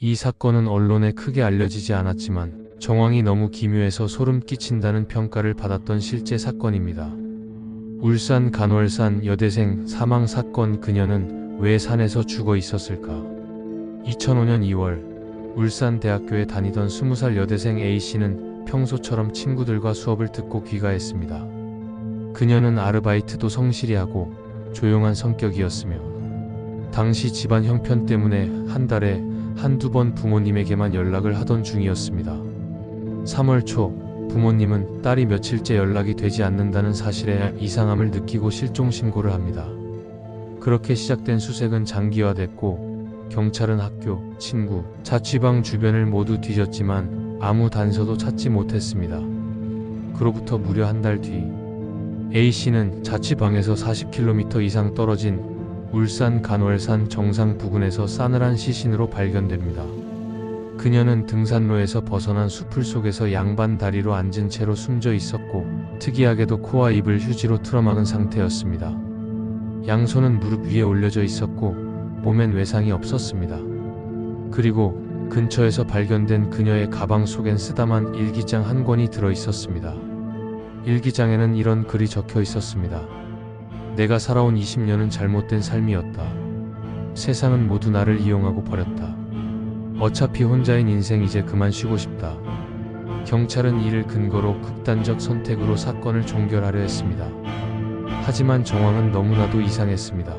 이 사건은 언론에 크게 알려지지 않았지만 정황이 너무 기묘해서 소름 끼친다는 평가를 받았던 실제 사건입니다. 울산 간월산 여대생 사망 사건. 그녀는 왜 산에서 죽어 있었을까? 2005년 2월 울산대학교에 다니던 20살 여대생 A씨는 평소처럼 친구들과 수업을 듣고 귀가했습니다. 그녀는 아르바이트도 성실히 하고 조용한 성격이었으며 당시 집안 형편 때문에 한 달에 한두 번 부모님에게만 연락을 하던 중이었습니다. 3월 초 부모님은 딸이 며칠째 연락이 되지 않는다는 사실에 이상함을 느끼고 실종 신고를 합니다. 그렇게 시작된 수색은 장기화됐고 경찰은 학교, 친구, 자취방 주변을 모두 뒤졌지만 아무 단서도 찾지 못했습니다. 그로부터 무려 한 달 뒤 A씨는 자취방에서 40km 이상 떨어진 울산 간월산 정상 부근에서 싸늘한 시신으로 발견됩니다. 그녀는 등산로에서 벗어난 수풀 속에서 양반 다리로 앉은 채로 숨져 있었고 특이하게도 코와 입을 휴지로 틀어막은 상태였습니다. 양손은 무릎 위에 올려져 있었고 몸엔 외상이 없었습니다. 그리고 근처에서 발견된 그녀의 가방 속엔 쓰다만 일기장 한 권이 들어 있었습니다. 일기장에는 이런 글이 적혀 있었습니다. 내가 살아온 20년은 잘못된 삶이었다. 세상은 모두 나를 이용하고 버렸다. 어차피 혼자인 인생 이제 그만 쉬고 싶다. 경찰은 이를 근거로 극단적 선택으로 사건을 종결하려 했습니다. 하지만 정황은 너무나도 이상했습니다.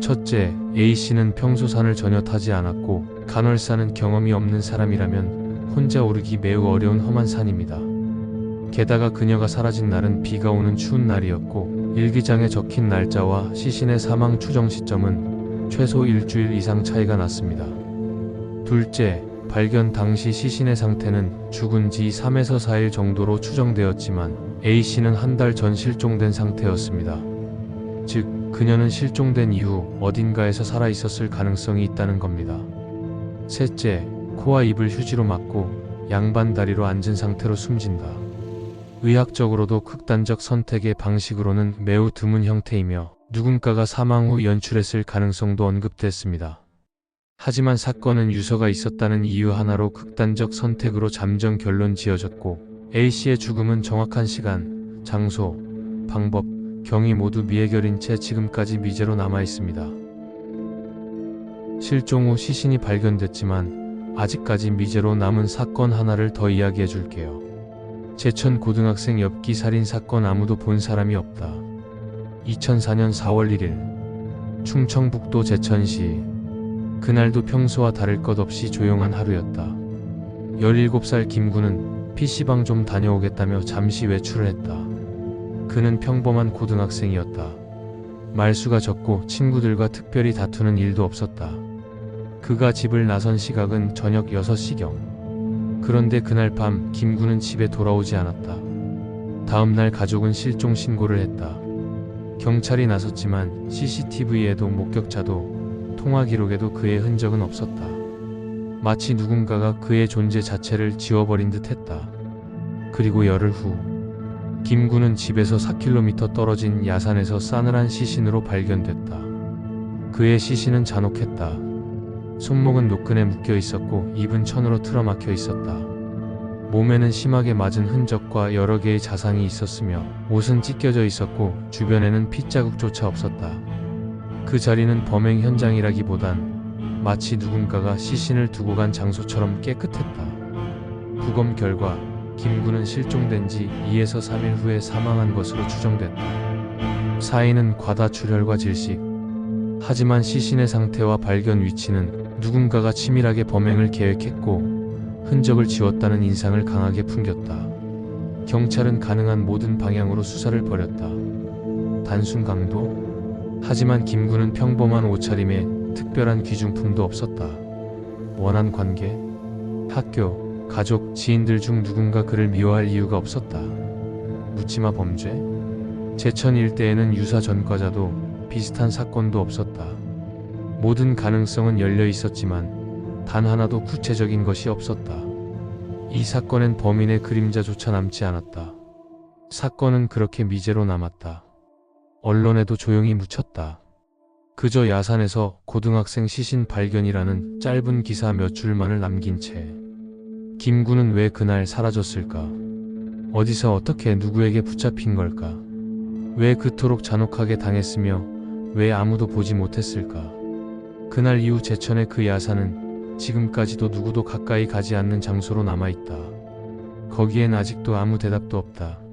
첫째, A씨는 평소 산을 전혀 타지 않았고 간월산은 경험이 없는 사람이라면 혼자 오르기 매우 어려운 험한 산입니다. 게다가 그녀가 사라진 날은 비가 오는 추운 날이었고 일기장에 적힌 날짜와 시신의 사망 추정 시점은 최소 일주일 이상 차이가 났습니다. 둘째, 발견 당시 시신의 상태는 죽은 지 3에서 4일 정도로 추정되었지만 A씨는 한 달 전 실종된 상태였습니다. 즉, 그녀는 실종된 이후 어딘가에서 살아있었을 가능성이 있다는 겁니다. 셋째, 코와 입을 휴지로 막고 양반 다리로 앉은 상태로 숨진다. 의학적으로도 극단적 선택의 방식으로는 매우 드문 형태이며 누군가가 사망 후 연출했을 가능성도 언급됐습니다. 하지만 사건은 유서가 있었다는 이유 하나로 극단적 선택으로 잠정 결론 지어졌고 A씨의 죽음은 정확한 시간, 장소, 방법, 경위 모두 미해결인 채 지금까지 미제로 남아있습니다. 실종 후 시신이 발견됐지만 아직까지 미제로 남은 사건 하나를 더 이야기해줄게요. 제천 고등학생 엽기 살인 사건. 아무도 본 사람이 없다. 2004년 4월 1일 충청북도 제천시. 그날도 평소와 다를 것 없이 조용한 하루였다. 17살 김군은 PC방 좀 다녀오겠다며 잠시 외출을 했다. 그는 평범한 고등학생이었다. 말수가 적고 친구들과 특별히 다투는 일도 없었다. 그가 집을 나선 시각은 저녁 6시경. 그런데 그날 밤 김군은 집에 돌아오지 않았다. 다음날 가족은 실종 신고를 했다. 경찰이 나섰지만 CCTV에도 목격자도 통화 기록에도 그의 흔적은 없었다. 마치 누군가가 그의 존재 자체를 지워버린 듯 했다. 그리고 열흘 후 김군은 집에서 4km 떨어진 야산에서 싸늘한 시신으로 발견됐다. 그의 시신은 잔혹했다. 손목은 노끈에 묶여 있었고 입은 천으로 틀어막혀 있었다. 몸에는 심하게 맞은 흔적과 여러 개의 자상이 있었으며 옷은 찢겨져 있었고 주변에는 핏자국조차 없었다. 그 자리는 범행 현장이라기보단 마치 누군가가 시신을 두고 간 장소처럼 깨끗했다. 부검 결과 김군은 실종된 지 2에서 3일 후에 사망한 것으로 추정됐다. 사인은 과다출혈과 질식. 하지만 시신의 상태와 발견 위치는 누군가가 치밀하게 범행을 계획했고 흔적을 지웠다는 인상을 강하게 풍겼다. 경찰은 가능한 모든 방향으로 수사를 벌였다. 단순 강도? 하지만 김군은 평범한 옷차림에 특별한 귀중품도 없었다. 원한 관계? 학교, 가족, 지인들 중 누군가 그를 미워할 이유가 없었다. 묻지마 범죄? 제천 일대에는 유사 전과자도 비슷한 사건도 없었다. 모든 가능성은 열려 있었지만 단 하나도 구체적인 것이 없었다. 이 사건엔 범인의 그림자조차 남지 않았다. 사건은 그렇게 미제로 남았다. 언론에도 조용히 묻혔다. 그저 야산에서 고등학생 시신 발견이라는 짧은 기사 몇 줄만을 남긴 채 김구는 왜 그날 사라졌을까? 어디서 어떻게 누구에게 붙잡힌 걸까? 왜 그토록 잔혹하게 당했으며 왜 아무도 보지 못했을까? 그날 이후 제천의 그 야산은 지금까지도 누구도 가까이 가지 않는 장소로 남아있다. 거기엔 아직도 아무 대답도 없다.